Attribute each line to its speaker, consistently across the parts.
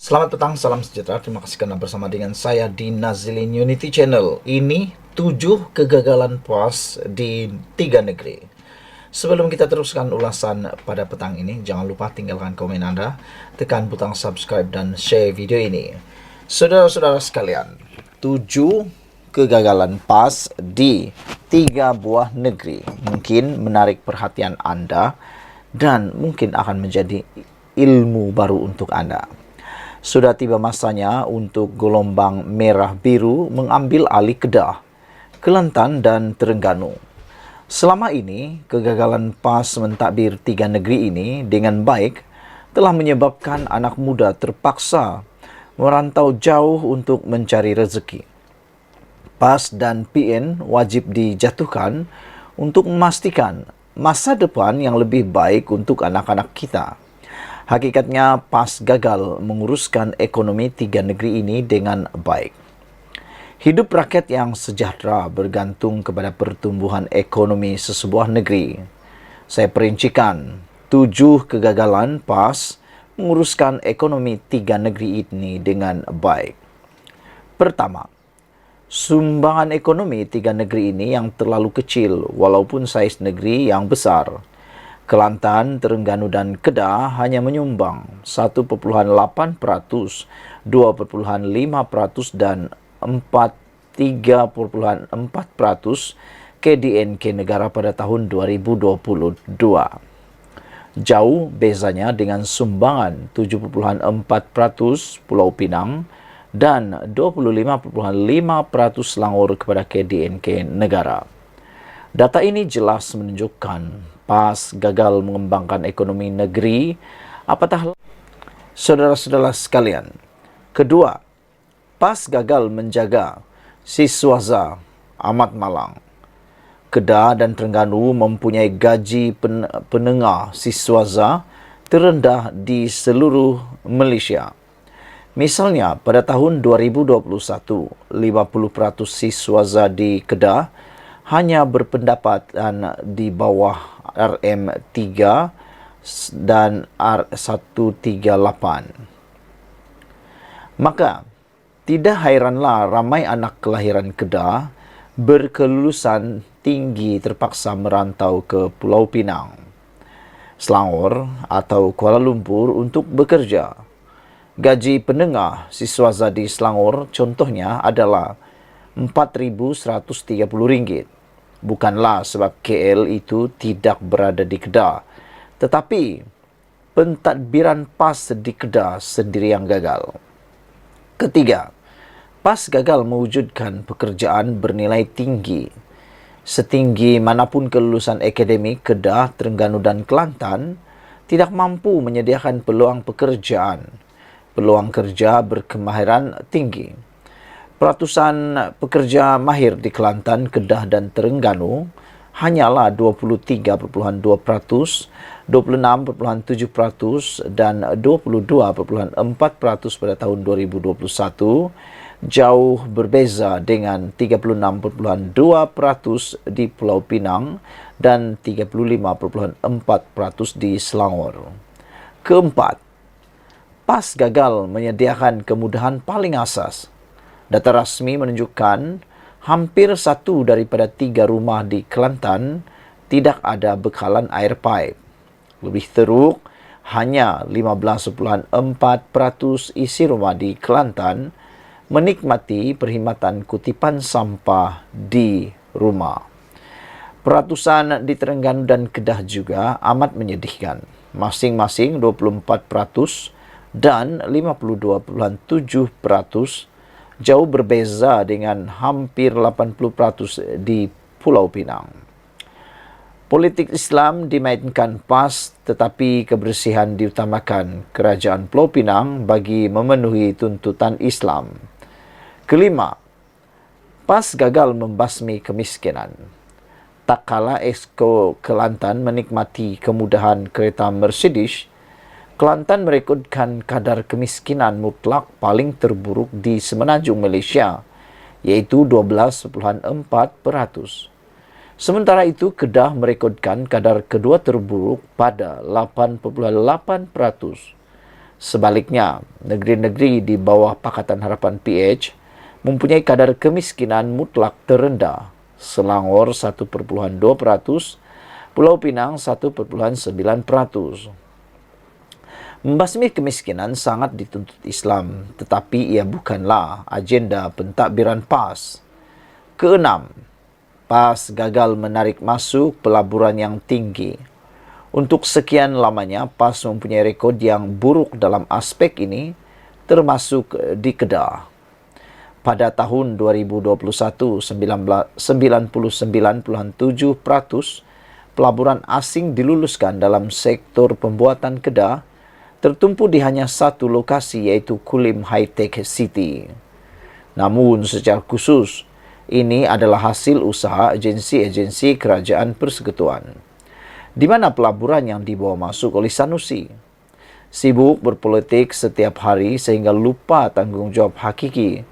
Speaker 1: Selamat petang, salam sejahtera. Terima kasih karena bersama dengan saya di Nazilin Unity Channel. Ini 7 kegagalan PAS di 3 negeri. Sebelum kita teruskan ulasan pada petang ini, jangan lupa tinggalkan komen Anda, tekan butang subscribe dan share video ini. Saudara-saudara sekalian, 7 kegagalan PAS di 3 buah negeri mungkin menarik perhatian Anda dan mungkin akan menjadi ilmu baru untuk Anda. Sudah tiba masanya untuk gelombang merah biru mengambil alih Kedah, Kelantan dan Terengganu. Selama ini, kegagalan PAS mentadbir 3 negeri ini dengan baik telah menyebabkan anak muda terpaksa merantau jauh untuk mencari rezeki. PAS dan PN wajib dijatuhkan untuk memastikan masa depan yang lebih baik untuk anak-anak kita. Hakikatnya PAS gagal menguruskan ekonomi 3 negeri ini dengan baik. Hidup rakyat yang sejahtera bergantung kepada pertumbuhan ekonomi sesebuah negeri. Saya perincikan 7 kegagalan PAS menguruskan ekonomi 3 negeri ini dengan baik. Pertama, sumbangan ekonomi 3 negeri ini yang terlalu kecil walaupun saiz negeri yang besar. Kelantan, Terengganu dan Kedah hanya menyumbang 1,8%, 2,5% dan 3,4% KDNK negara pada tahun 2022. Jauh bezanya dengan sumbangan 7,4% Pulau Pinang dan 25,5% Selangor kepada KDNK negara. Data ini jelas menunjukkan PAS gagal mengembangkan ekonomi negeri, apatah saudara-saudara sekalian. Kedua, PAS gagal menjaga siswaza amat malang. Kedah dan Terengganu mempunyai gaji penengah siswaza terendah di seluruh Malaysia. Misalnya, pada tahun 2021, 50% siswaza di Kedah hanya berpendapatan di bawah RM3 dan R138. Maka, tidak hairanlah ramai anak kelahiran Kedah berkelulusan tinggi terpaksa merantau ke Pulau Pinang, Selangor atau Kuala Lumpur untuk bekerja. Gaji penengah siswaza di Selangor contohnya adalah RM4,130. Bukanlah sebab KL itu tidak berada di Kedah, tetapi pentadbiran PAS di Kedah sendiri yang gagal. Ketiga, PAS gagal mewujudkan pekerjaan bernilai tinggi. Setinggi manapun kelulusan akademik, Kedah, Terengganu dan Kelantan tidak mampu menyediakan peluang pekerjaan, peluang kerja berkemahiran tinggi. Peratusan pekerja mahir di Kelantan, Kedah dan Terengganu hanyalah 23,2%, 26,7% dan 22,4% pada tahun 2021, jauh berbeza dengan 36,2% di Pulau Pinang dan 35,4% di Selangor. Keempat, PAS gagal menyediakan kemudahan paling asas. Data rasmi menunjukkan hampir 1 daripada 3 rumah di Kelantan tidak ada bekalan air pipe. Lebih teruk, hanya 15,4% isi rumah di Kelantan menikmati perkhidmatan kutipan sampah di rumah. Peratusan di Terengganu dan Kedah juga amat menyedihkan. Masing-masing 24% dan 52,7%, jauh berbeza dengan hampir 80% di Pulau Pinang. Politik Islam dimainkan PAS, tetapi kebersihan diutamakan Kerajaan Pulau Pinang bagi memenuhi tuntutan Islam. Kelima, PAS gagal membasmi kemiskinan. Tak kala Exco Kelantan menikmati kemudahan kereta Mercedes, Kelantan merekodkan kadar kemiskinan mutlak paling terburuk di semenanjung Malaysia, iaitu 12,4%. Sementara itu, Kedah merekodkan kadar kedua terburuk pada 8,8%. Sebaliknya, negeri-negeri di bawah Pakatan Harapan PH mempunyai kadar kemiskinan mutlak terendah. Selangor 1,2%, Pulau Pinang 1,9%. Membasmi kemiskinan sangat dituntut Islam, tetapi ia bukanlah agenda pentadbiran PAS. Keenam, PAS gagal menarik masuk pelaburan yang tinggi. Untuk sekian lamanya, PAS mempunyai rekod yang buruk dalam aspek ini, termasuk di Kedah. Pada tahun 2021, 99,7% pelaburan asing diluluskan dalam sektor pembuatan kedah, tertumpu di hanya satu lokasi, yaitu Kulim High Tech City. Namun secara khusus, ini adalah hasil usaha agensi-agensi kerajaan persekutuan, di mana pelaburan yang dibawa masuk oleh Sanusi sibuk berpolitik setiap hari sehingga lupa tanggungjawab hakiki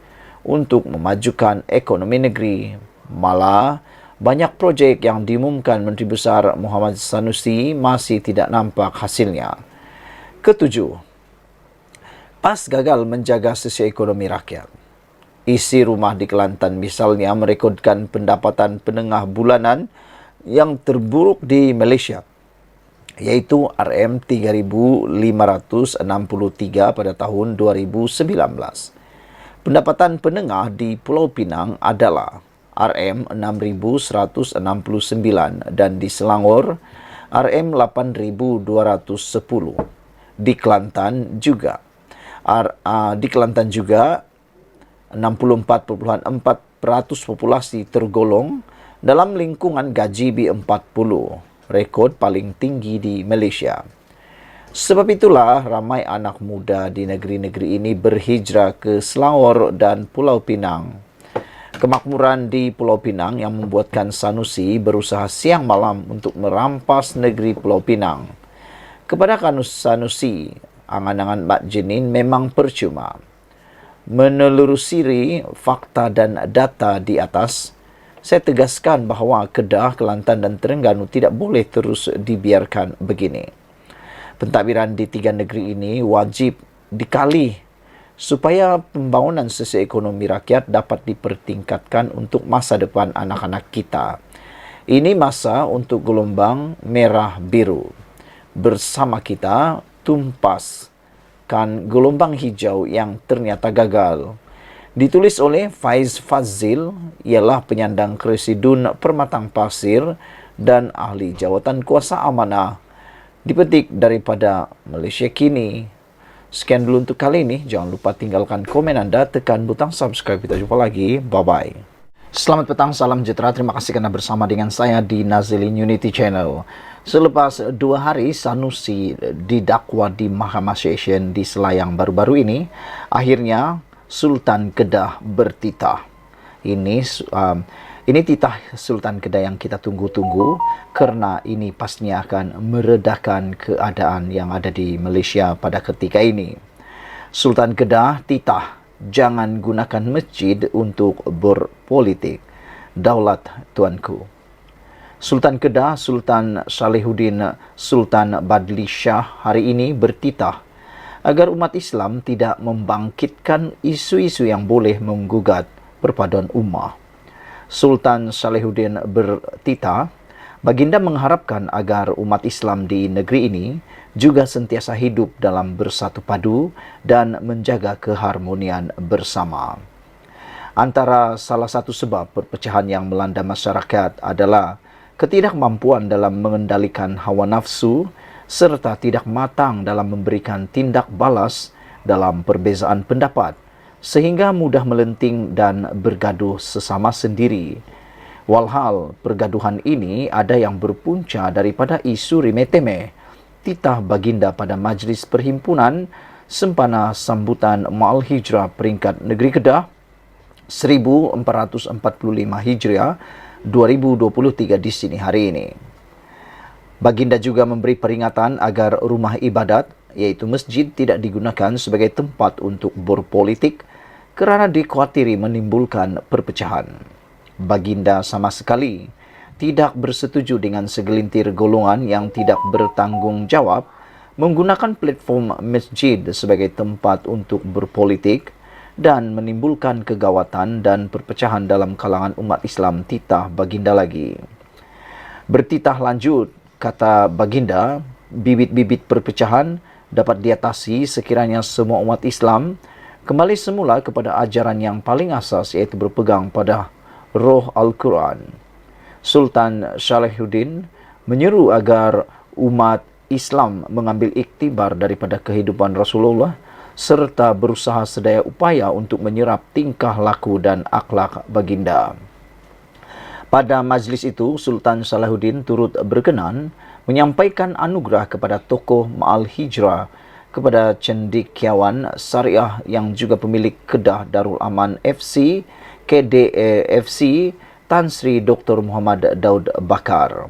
Speaker 1: untuk memajukan ekonomi negeri. Malah, banyak projek yang diumumkan Menteri Besar Muhammad Sanusi masih tidak nampak hasilnya. Ketujuh, PAS gagal menjaga sisi ekonomi rakyat. Isi rumah di Kelantan misalnya merekodkan pendapatan penengah bulanan yang terburuk di Malaysia, yaitu RM3,563 pada tahun 2019. Pendapatan penengah di Pulau Pinang adalah RM6,169 dan di Selangor RM8,210. Di Kelantan juga 64,4% populasi tergolong dalam lingkungan gaji B40, rekod paling tinggi di Malaysia. Sebab itulah ramai anak muda di negeri-negeri ini berhijrah ke Selangor dan Pulau Pinang. Kemakmuran di Pulau Pinang yang membuatkan Sanusi berusaha siang malam untuk merampas negeri Pulau Pinang. Kepada Sanusi, angan-angan Mak Jenin memang percuma. Menelusuri fakta dan data di atas, saya tegaskan bahawa Kedah, Kelantan dan Terengganu tidak boleh terus dibiarkan begini. Pentadbiran di tiga negeri ini wajib dikali supaya pembangunan sosioekonomi rakyat dapat dipertingkatkan untuk masa depan anak-anak kita. Ini masa untuk gelombang merah biru. Bersama kita tumpaskan gelombang hijau yang ternyata gagal. Ditulis oleh Faiz Fazil, ialah penyandang Keresidun Permatang Pasir dan ahli jawatan kuasa amanah. Dipetik daripada Malaysia Kini. Sekian dulu untuk kali ini. Jangan lupa tinggalkan komen anda, tekan butang subscribe. Kita jumpa lagi. Bye-bye. Selamat petang, salam sejahtera. Terima kasih karena bersama dengan saya di Nazilin Unity Channel. Selepas 2 hari Sanusi didakwa di Mahkamah Session di Selayang baru-baru ini, akhirnya Sultan Kedah bertitah. Ini titah Sultan Kedah yang kita tunggu-tunggu, kerana ini pastinya akan meredakan keadaan yang ada di Malaysia pada ketika ini. Sultan Kedah titah, jangan gunakan masjid untuk berpolitik. Daulat tuanku. Sultan Kedah, Sultan Salehuddin Sultan Badli Shah hari ini bertitah agar umat Islam tidak membangkitkan isu-isu yang boleh menggugat perpaduan ummah. Sultan Salehuddin bertitah, baginda mengharapkan agar umat Islam di negeri ini juga sentiasa hidup dalam bersatu padu dan menjaga keharmonian bersama. Antara salah satu sebab perpecahan yang melanda masyarakat adalah ketidakmampuan dalam mengendalikan hawa nafsu serta tidak matang dalam memberikan tindak balas dalam perbezaan pendapat, sehingga mudah melenting dan bergaduh sesama sendiri. Walhal pergaduhan ini ada yang berpunca daripada isu remeh-temeh titah baginda pada Majlis Perhimpunan Sempana Sambutan Ma'al Hijrah peringkat Negeri Kedah 1445 Hijriah 2023 di sini hari ini. Baginda juga memberi peringatan agar rumah ibadat, yaitu masjid, tidak digunakan sebagai tempat untuk berpolitik kerana dikhawatiri menimbulkan perpecahan. Baginda sama sekali tidak bersetuju dengan segelintir golongan yang tidak bertanggungjawab menggunakan platform masjid sebagai tempat untuk berpolitik dan menimbulkan kegawatan dan perpecahan dalam kalangan umat Islam titah baginda lagi. Bertitah lanjut, kata baginda, bibit-bibit perpecahan dapat diatasi sekiranya semua umat Islam kembali semula kepada ajaran yang paling asas, iaitu berpegang pada roh Al-Quran. Sultan Salahuddin menyeru agar umat Islam mengambil iktibar daripada kehidupan Rasulullah serta berusaha sedaya upaya untuk menyerap tingkah laku dan akhlak baginda. Pada majlis itu, Sultan Salahuddin turut berkenan menyampaikan anugerah kepada tokoh Ma'al Hijrah, kepada cendekiawan syariah yang juga pemilik Kedah Darul Aman FC, KDA-FC, Tan Sri Dr. Muhammad Daud Bakar.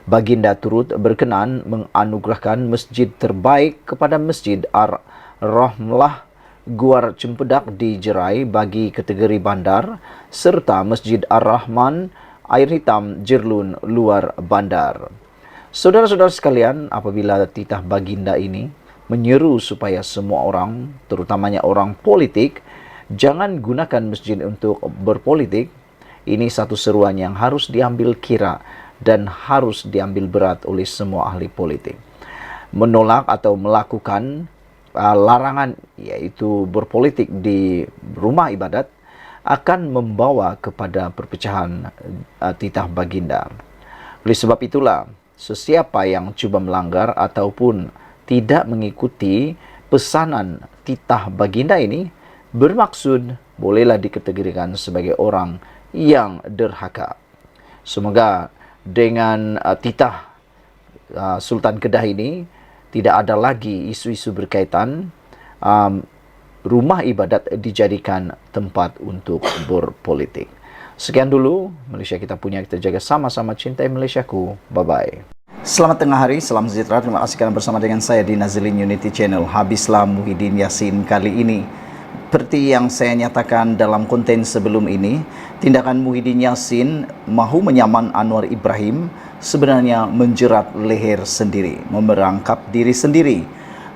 Speaker 1: Baginda turut berkenan menganugerahkan masjid terbaik kepada Masjid Ar-Rahmlah Guar Cempedak di Jerai bagi kategori bandar, serta Masjid Ar-Rahman Air Hitam Jerlun luar bandar. Saudara-saudara sekalian, apabila titah baginda ini menyeru supaya semua orang, terutamanya orang politik, jangan gunakan masjid untuk berpolitik, ini satu seruan yang harus diambil kira dan harus diambil berat oleh semua ahli politik. Menolak atau melakukan larangan, yaitu berpolitik di rumah ibadat, akan membawa kepada perpecahan titah baginda. Oleh sebab itulah, sesiapa yang cuba melanggar ataupun tidak mengikuti pesanan titah baginda ini bermaksud bolehlah dikategorikan sebagai orang yang derhaka. Semoga dengan titah Sultan Kedah ini tidak ada lagi isu-isu berkaitan rumah ibadat dijadikan tempat untuk berpolitik. Sekian dulu Malaysia kita punya, kita jaga sama-sama, cintai Malaysiaku. Bye-bye. Selamat tengah hari, salam sejahtera. Terima kasih kerana bersama dengan saya di Nazilin Unity Channel. Habislah Muhyiddin Yassin kali ini. Seperti yang saya nyatakan dalam konten sebelum ini, tindakan Muhyiddin Yassin mahu menyaman Anwar Ibrahim sebenarnya menjerat leher sendiri, memerangkap diri sendiri.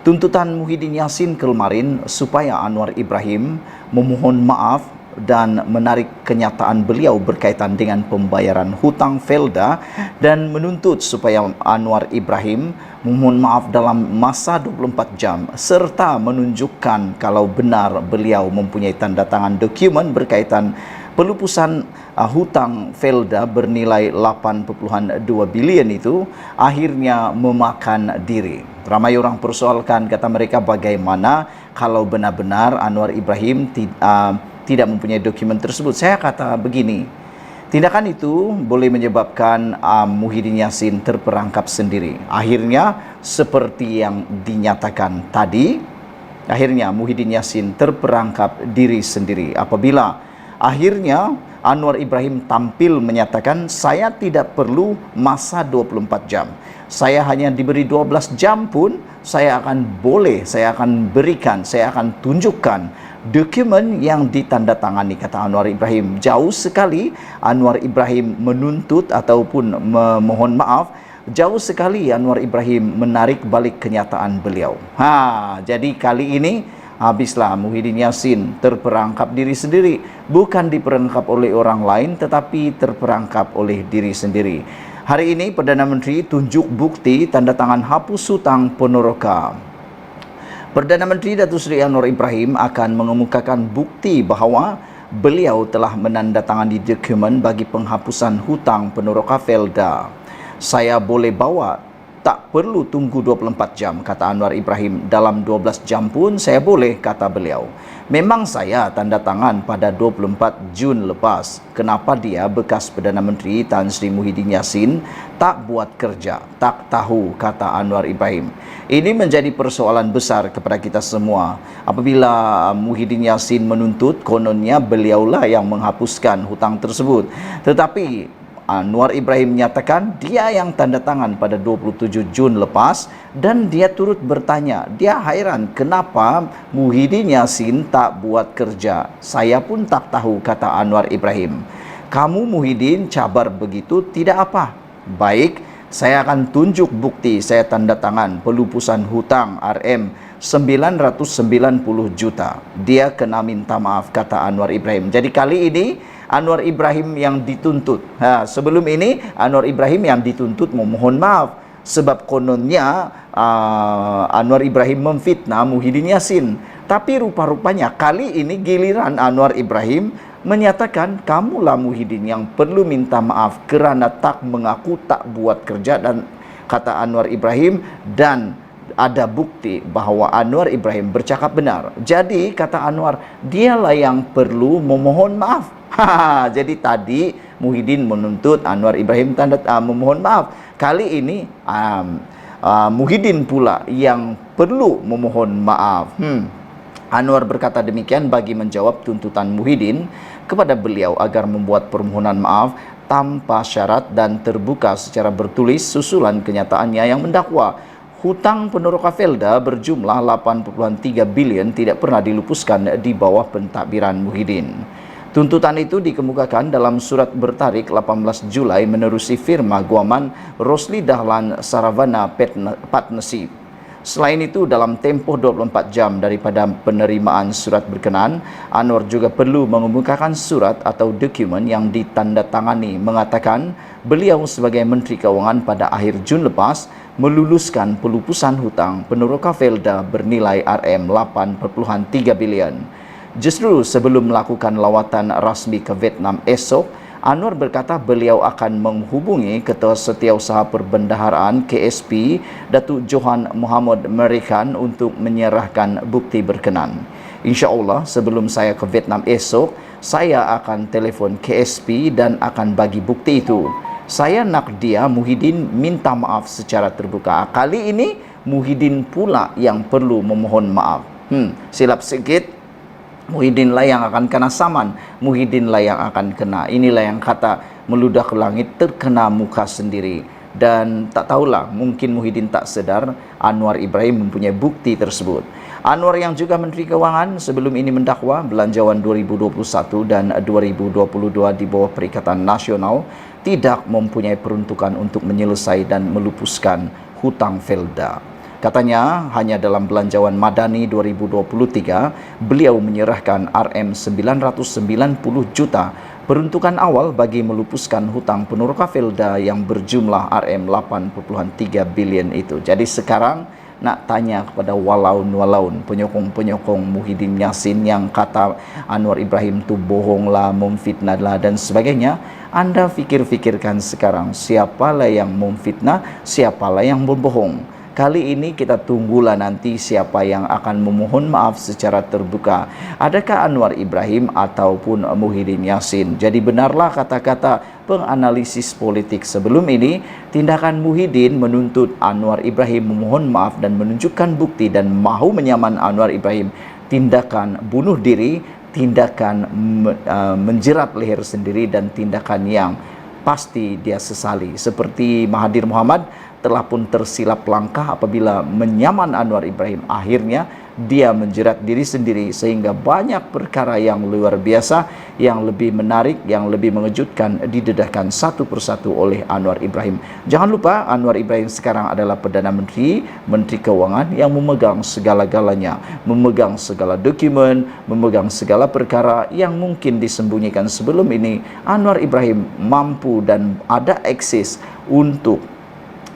Speaker 1: Tuntutan Muhyiddin Yassin kemarin supaya Anwar Ibrahim memohon maaf dan menarik kenyataan beliau berkaitan dengan pembayaran hutang Felda dan menuntut supaya Anwar Ibrahim memohon maaf dalam masa 24 jam serta menunjukkan kalau benar beliau mempunyai tanda tangan dokumen berkaitan pelupusan hutang Felda bernilai 8.2 bilion itu akhirnya memakan diri. Ramai orang persoalkan, kata mereka, bagaimana kalau benar-benar Anwar Ibrahim tidak mempunyai dokumen tersebut. Saya kata begini, tindakan itu boleh menyebabkan Muhyiddin Yassin terperangkap sendiri. Akhirnya seperti yang dinyatakan tadi, akhirnya Muhyiddin Yassin terperangkap diri sendiri apabila akhirnya Anwar Ibrahim tampil menyatakan, saya tidak perlu masa 24 jam. Saya hanya diberi 12 jam pun saya akan berikan, saya akan tunjukkan dokumen yang ditandatangani, kata Anwar Ibrahim. Jauh sekali Anwar Ibrahim menuntut ataupun memohon maaf, jauh sekali Anwar Ibrahim menarik balik kenyataan beliau. Jadi kali ini habislah Muhyiddin Yassin terperangkap diri sendiri, bukan diperangkap oleh orang lain tetapi terperangkap oleh diri sendiri. Hari ini Perdana Menteri tunjuk bukti tanda tangan hapus hutang Ponoroka. Perdana Menteri Datuk Seri Anwar Ibrahim akan mengemukakan bukti bahawa beliau telah menandatangani dokumen bagi penghapusan hutang Ponoroka Felda. Saya boleh bawa, tak perlu tunggu 24 jam, kata Anwar Ibrahim. Dalam 12 jam pun saya boleh, kata beliau. Memang saya tanda tangan pada 24 Jun lepas. Kenapa dia, bekas Perdana Menteri Tan Sri Muhyiddin Yassin, tak buat kerja? Tak tahu, kata Anwar Ibrahim. Ini menjadi persoalan besar kepada kita semua. Apabila Muhyiddin Yassin menuntut, kononnya beliaulah yang menghapuskan hutang tersebut. Tetapi Anwar Ibrahim menyatakan dia yang tanda tangan pada 27 Jun lepas dan dia turut bertanya, dia hairan kenapa Muhyiddin Yassin tak buat kerja. Saya pun tak tahu, kata Anwar Ibrahim. Kamu Muhyiddin cabar begitu tidak apa. Baik,
Speaker 2: Saya akan tunjuk bukti saya tanda tangan pelupusan hutang RM 990 juta. Dia kena minta maaf, kata Anwar Ibrahim. Jadi kali ini Anwar Ibrahim yang dituntut. Sebelum ini Anwar Ibrahim yang dituntut memohon maaf. Sebab kononnya Anwar Ibrahim memfitnah Muhyiddin Yassin. Tapi rupa-rupanya kali ini giliran Anwar Ibrahim menyatakan kamulah Muhyiddin yang perlu minta maaf kerana tak mengaku tak buat kerja, dan kata Anwar Ibrahim, dan ada bukti bahawa Anwar Ibrahim bercakap benar. Jadi kata Anwar, dialah yang perlu memohon maaf. Jadi tadi Muhyiddin menuntut, Anwar Ibrahim memohon maaf. Kali ini Muhyiddin pula yang perlu memohon maaf. Anwar berkata demikian bagi menjawab tuntutan Muhyiddin kepada beliau agar membuat permohonan maaf tanpa syarat dan terbuka secara bertulis susulan kenyataannya yang mendakwa hutang Peneroka Felda berjumlah 8.3 bilion tidak pernah dilupuskan di bawah pentadbiran Muhyiddin. Tuntutan itu dikemukakan dalam surat bertarikh 18 Julai menerusi firma guaman Rosli Dahlan Saravana Partnership. Selain itu, dalam tempoh 24 jam daripada penerimaan surat berkenaan, Anwar juga perlu mengemukakan surat atau dokumen yang ditandatangani mengatakan beliau sebagai Menteri Keuangan pada akhir Jun lepas meluluskan pelupusan hutang Peneroka Felda bernilai RM8.3 bilion. Justru sebelum melakukan lawatan rasmi ke Vietnam esok, Anwar berkata beliau akan menghubungi Ketua Setiausaha Perbendaharaan KSP Datuk Johan Muhammad Merikan untuk menyerahkan bukti berkenan. InsyaAllah sebelum saya ke Vietnam esok, saya akan telefon KSP dan akan bagi bukti itu. Saya nak dia, Muhyiddin, minta maaf secara terbuka. Kali ini Muhyiddin pula yang perlu memohon maaf. Silap sedikit, Muhyiddin lah yang akan kena saman, Muhyiddin lah yang akan kena. Inilah yang kata meludah ke langit terkena muka sendiri. Dan tak tahulah, mungkin Muhyiddin tak sedar Anwar Ibrahim mempunyai bukti tersebut. Anwar yang juga Menteri Keuangan sebelum ini mendakwa belanjawan 2021 dan 2022 di bawah Perikatan Nasional tidak mempunyai peruntukan untuk menyelesaikan dan melupuskan hutang Felda. Katanya hanya dalam belanjawan Madani 2023 beliau menyerahkan RM990 juta peruntukan awal bagi melupuskan hutang Peneroka Felda yang berjumlah RM8.3 bilion itu. Jadi sekarang nak tanya kepada walaun-walaun, penyokong-penyokong Muhyiddin Yassin yang kata Anwar Ibrahim tu bohonglah, memfitnah lah dan sebagainya. Anda fikir-fikirkan sekarang, siapalah yang memfitnah, siapalah yang berbohong. Kali ini kita tunggulah nanti siapa yang akan memohon maaf secara terbuka. Adakah Anwar Ibrahim ataupun Muhyiddin Yassin? Jadi benarlah kata-kata penganalisis politik sebelum ini, tindakan Muhyiddin menuntut Anwar Ibrahim memohon maaf dan menunjukkan bukti dan mahu menyaman Anwar Ibrahim tindakan bunuh diri, tindakan menjerat leher sendiri dan tindakan yang pasti dia sesali. Seperti Mahathir Mohamad telah pun tersilap langkah apabila menyaman Anwar Ibrahim. Akhirnya dia menjerat diri sendiri sehingga banyak perkara yang luar biasa, yang lebih menarik, yang lebih mengejutkan didedahkan satu persatu oleh Anwar Ibrahim. Jangan lupa Anwar Ibrahim sekarang adalah Perdana Menteri, Menteri Keuangan yang memegang segala-galanya, memegang segala dokumen, memegang segala perkara yang mungkin disembunyikan sebelum ini. Anwar Ibrahim mampu dan ada akses untuk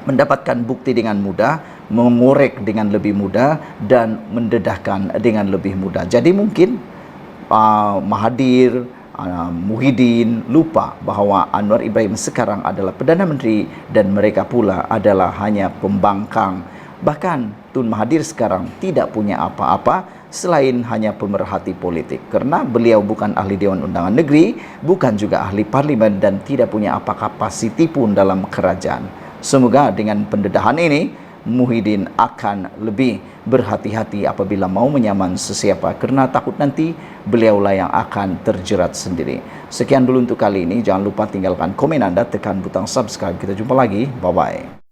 Speaker 2: mendapatkan bukti dengan mudah, mengorek dengan lebih mudah dan mendedahkan dengan lebih mudah. Jadi mungkin Mahathir, Muhyiddin lupa bahawa Anwar Ibrahim sekarang adalah Perdana Menteri dan mereka pula adalah hanya pembangkang. Bahkan Tun Mahathir sekarang tidak punya apa-apa selain hanya pemerhati politik, karena beliau bukan ahli Dewan Undangan Negeri, bukan juga ahli parlimen dan tidak punya apa kapasiti pun dalam kerajaan. Semoga dengan pendedahan ini Muhyiddin akan lebih berhati-hati apabila mau menyaman sesiapa, kerana takut nanti beliaulah yang akan terjerat sendiri. Sekian dulu untuk kali ini. Jangan lupa tinggalkan komen Anda, tekan butang subscribe. Kita jumpa lagi. Bye-bye.